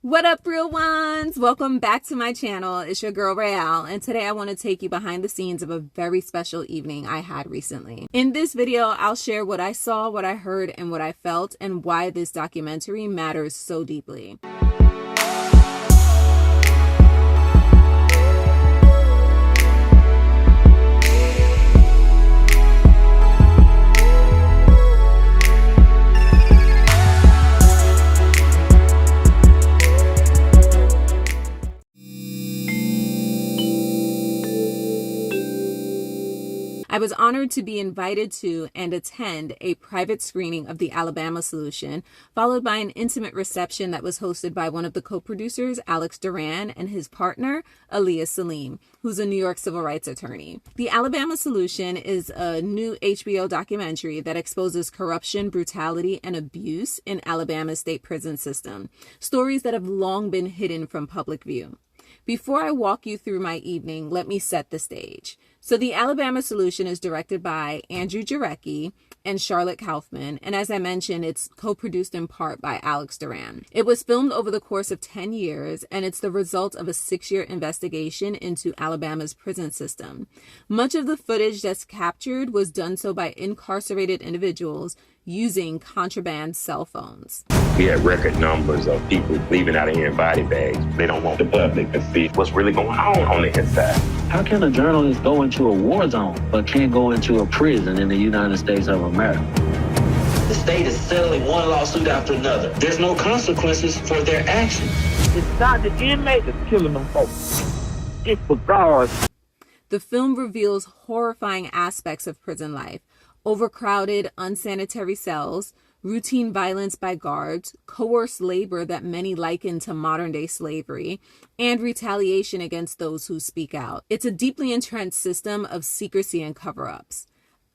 What up, real ones? Welcome back to my channel. It's your girl Rael, and today I want to take you behind the scenes of a very special evening I had recently. In this video, I'll share what I saw, what I heard, and what I felt, and why this documentary matters so deeply. I was honored to be invited to and attend a private screening of The Alabama Solution, followed by an intimate reception that was hosted by one of the co-producers, Alex Duran, and his partner, Aaliyah Salim, who's a New York civil rights attorney. The Alabama Solution is a new HBO documentary that exposes corruption, brutality, and abuse in Alabama's state prison system, stories that have long been hidden from public view. Before I walk you through my evening, let me set the stage. So The Alabama Solution is directed by Andrew Jarecki and Charlotte Kaufman, and as I mentioned, it's co-produced in part by Alex Duran. It was filmed over the course of 10 years, and it's the result of a 6-year investigation into Alabama's prison system. Much of the footage that's captured was done so by incarcerated individuals using contraband cell phones. We had record numbers of people leaving out of here in body bags. They don't want the public to see what's really going on the inside. How can a journalist go into a war zone but can't go into a prison in the United States of America? The state is settling one lawsuit after another. There's no consequences for their actions. It's not the inmate that's killing them folks. It's the guards. The film reveals horrifying aspects of prison life: overcrowded, unsanitary cells, routine violence by guards, coerced labor that many liken to modern-day slavery, and retaliation against those who speak out. It's a deeply entrenched system of secrecy and cover-ups.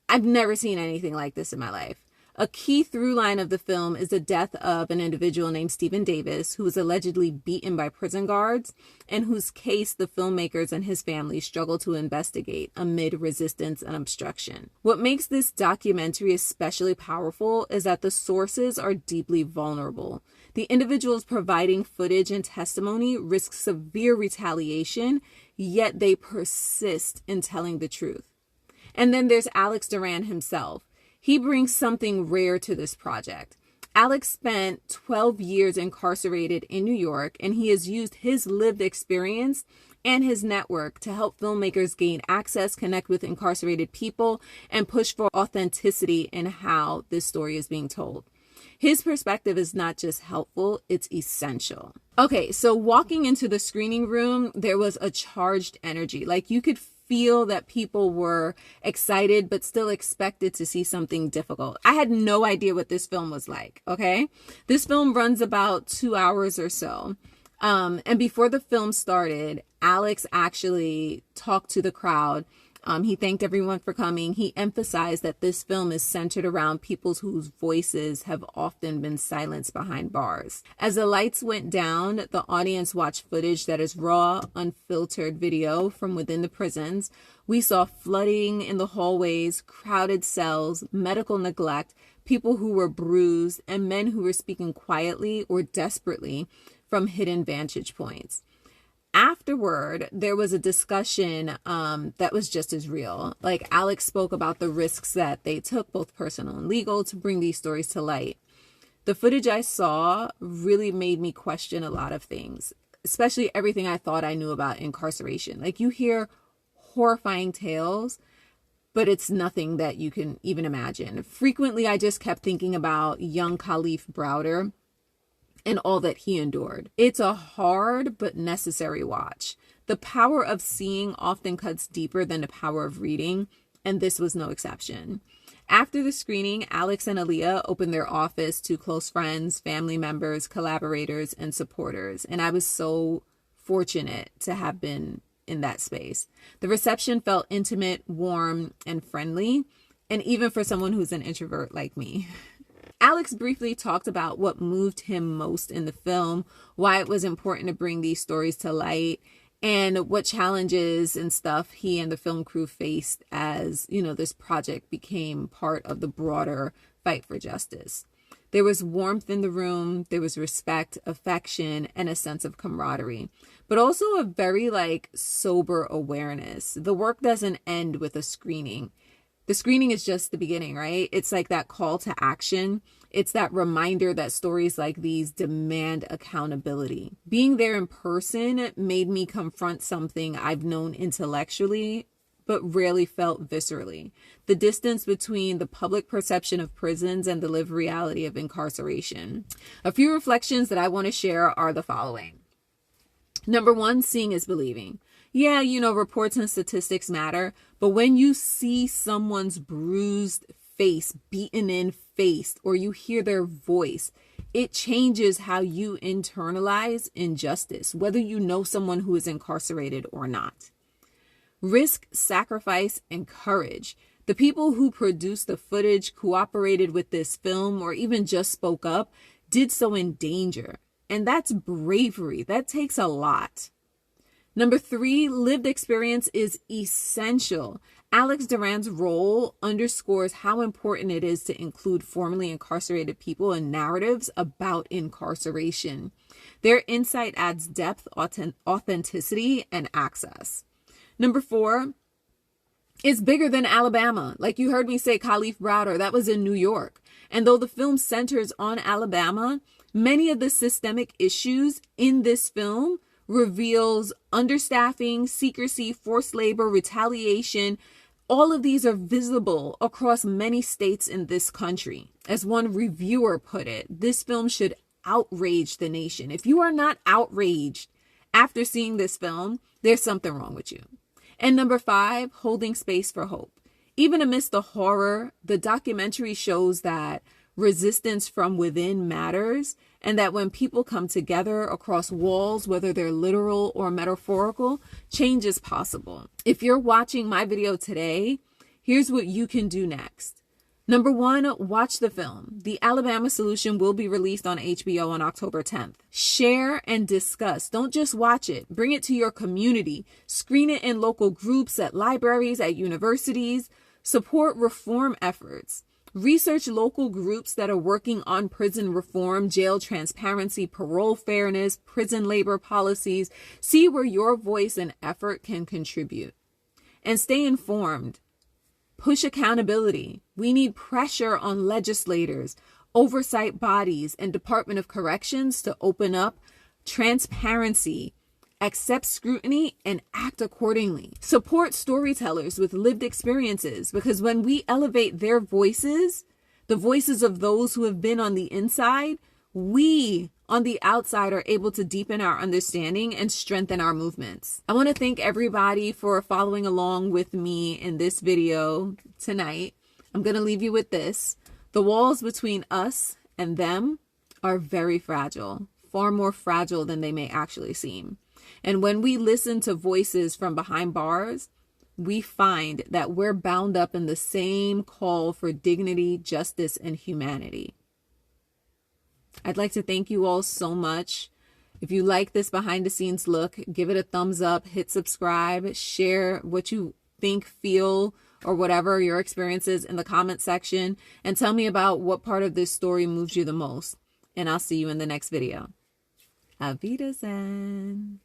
I've never seen anything like this in my life. A key through line of the film is the death of an individual named Stephen Davis, who was allegedly beaten by prison guards, and whose case the filmmakers and his family struggle to investigate amid resistance and obstruction. What makes this documentary especially powerful is that the sources are deeply vulnerable. The individuals providing footage and testimony risk severe retaliation, yet they persist in telling the truth. And then there's Alex Duran himself. He brings something rare to this project. Alex spent 12 years incarcerated in New York, and he has used his lived experience and his network to help filmmakers gain access, connect with incarcerated people, and push for authenticity in how this story is being told. His perspective is not just helpful, it's essential. Okay, so walking into the screening room, there was a charged energy. Like, you could feel that people were excited but still expected to see something difficult. I had no idea what this film was like, okay? This film runs about 2 hours or so. And before the film started, Alex actually talked to the crowd. He thanked everyone for coming. He emphasized that this film is centered around people whose voices have often been silenced behind bars. As the lights went down, the audience watched footage that is raw, unfiltered video from within the prisons. We saw flooding in the hallways, crowded cells, medical neglect, people who were bruised, and men who were speaking quietly or desperately from hidden vantage points. Afterward, there was a discussion that was just as real. Like, Alex spoke about the risks that they took, both personal and legal, to bring these stories to light. The footage I saw really made me question a lot of things, especially everything I thought I knew about incarceration. Like, you hear horrifying tales, but it's nothing that you can even imagine. Frequently, I just kept thinking about young Khalif Browder and all that he endured. It's a hard but necessary watch. The power of seeing often cuts deeper than the power of reading, and this was no exception. After the screening, Alex and Aaliyah opened their office to close friends, family members, collaborators, and supporters, and I was so fortunate to have been in that space. The reception felt intimate, warm, and friendly, and even for someone who's an introvert like me. Alex briefly talked about what moved him most in the film, why it was important to bring these stories to light, and what challenges and stuff he and the film crew faced as, this project became part of the broader fight for justice. There was warmth in the room. There was respect, affection, and a sense of camaraderie, but also a very sober awareness. The work doesn't end with a screening. The screening is just the beginning, right? It's like that call to action. It's that reminder that stories like these demand accountability. Being there in person made me confront something I've known intellectually, but rarely felt viscerally. The distance between the public perception of prisons and the lived reality of incarceration. A few reflections that I want to share are the following. Number one, seeing is believing. Yeah, reports and statistics matter, but when you see someone's bruised face, beaten in face, or you hear their voice, it changes how you internalize injustice, whether you know someone who is incarcerated or not. Risk, sacrifice, and courage. The people who produced the footage, cooperated with this film, or even just spoke up, did so in danger. And that's bravery. That takes a lot. Number three, lived experience is essential. Alex Duran's role underscores how important it is to include formerly incarcerated people in narratives about incarceration. Their insight adds depth, authenticity, and access. Number four, it's bigger than Alabama. Like you heard me say, Khalif Browder, that was in New York. And though the film centers on Alabama, many of the systemic issues in this film reveals understaffing, secrecy, forced labor, retaliation. All of these are visible across many states in this country. As one reviewer put it, this film should outrage the nation. If you are not outraged after seeing this film, there's something wrong with you. And number five, holding space for hope. Even amidst the horror, the documentary shows that resistance from within matters, and that when people come together across walls, whether they're literal or metaphorical, change is possible. If you're watching my video today, here's what you can do next. Number one, watch the film. The Alabama Solution will be released on HBO on October 10th. Share and discuss. Don't just watch it. Bring it to your community. Screen it in local groups, at libraries, at universities. Support reform efforts. Research local groups that are working on prison reform, jail transparency, parole fairness, prison labor policies. See where your voice and effort can contribute. And stay informed. Push accountability. We need pressure on legislators, oversight bodies, and Department of Corrections to open up transparency, accept scrutiny, and act accordingly. Support storytellers with lived experiences, because when we elevate their voices, the voices of those who have been on the inside, we on the outside are able to deepen our understanding and strengthen our movements. I want to thank everybody for following along with me in this video tonight. I'm going to leave you with this. The walls between us and them are very fragile, far more fragile than they may actually seem. And when we listen to voices from behind bars, we find that we're bound up in the same call for dignity, justice, and humanity. I'd like to thank you all so much. If you like this behind the scenes look, give it a thumbs up, hit subscribe, share what you think, feel, or whatever your experiences in the comment section, and tell me about what part of this story moves you the most. And I'll see you in the next video. Auf Wiedersehen.